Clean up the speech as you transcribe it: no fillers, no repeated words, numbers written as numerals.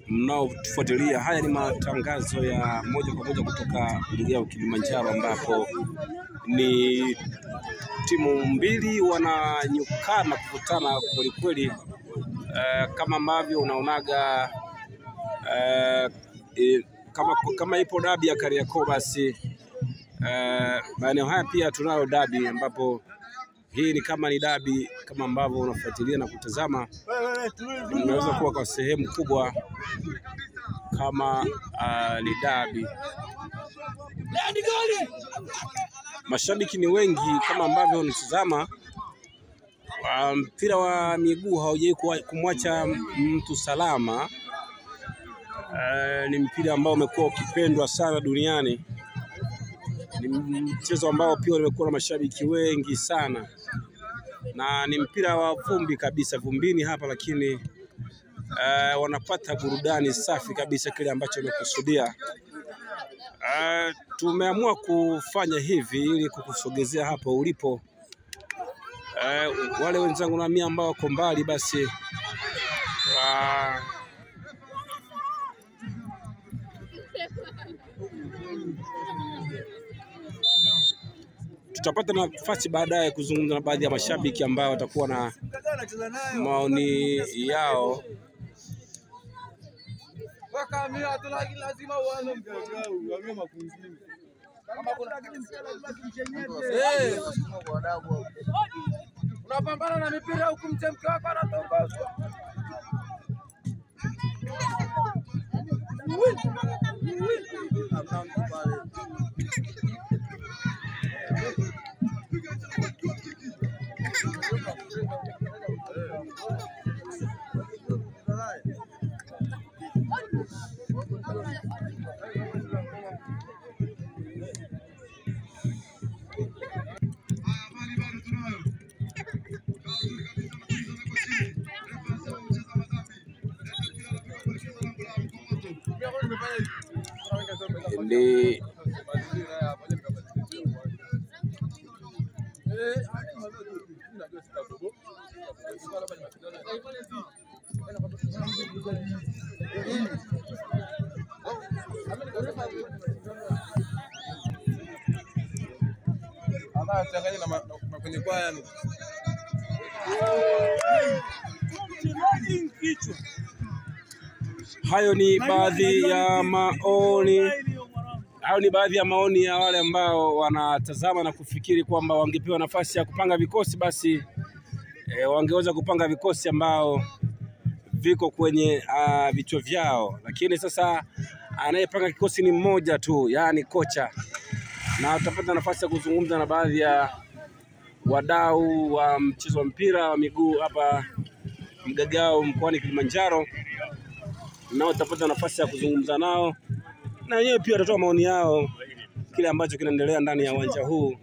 mnaotufuatilia. Haya ni matangazo ya moja kwa moja kutoka mji wa Kilimanjaro, ambapo ni timu mbili wananyukana kukutana kweli kweli, kama ambavyo unaonaga kama ipo dabi ya Kariakoo, basi maeneo haya pia tunayo dabi, ambapo hii ni kama ni dabi kama ambavyo unafuatilia na kutazama. Inaweza kuwa kwa sehemu kubwa kama ni dabi. Mashabiki ni wengi kama ambavyo unatazama. Mpira wa miguu haujai kumwacha mtu salama. Ni mpira ambao umekuwa ukipendwa sana duniani. Ni mchezo ambao pia umekuwa na mashabiki wengi sana, na ni mpira wa vumbi kabisa, vumbini hapa, lakini wanapata burudani safi kabisa, kile ambacho wamekusudia. Tumeamua kufanya hivi ili kukusogezea hapo ulipo. Wale wenzangu na mimi ambao wako mbali, basi tutapata nafasi baadaye kuzungumza na baadhi ya mashabiki ambao watakuwa na maoni yao. Unapambana na mipira huku, mtemke wako anatongozwa. Hayo ni baadhi ya maoni, ya wale ambao wanatazama na kufikiri kwamba wangepewa nafasi ya kupanga vikosi, basi wangeweza kupanga vikosi ambao viko kwenye vichwa vyao. Lakini sasa anayepanga kikosi ni mmoja tu, yani kocha. Na tutapata nafasi ya kuzungumza na baadhi ya wadau wa mchezo wa mpira wa miguu hapa Mgagao mkoani Kilimanjaro, nao tutapata nafasi ya kuzungumza nao, na wenyewe pia watatoa maoni yao kile ambacho kinaendelea ndani ya uwanja huu.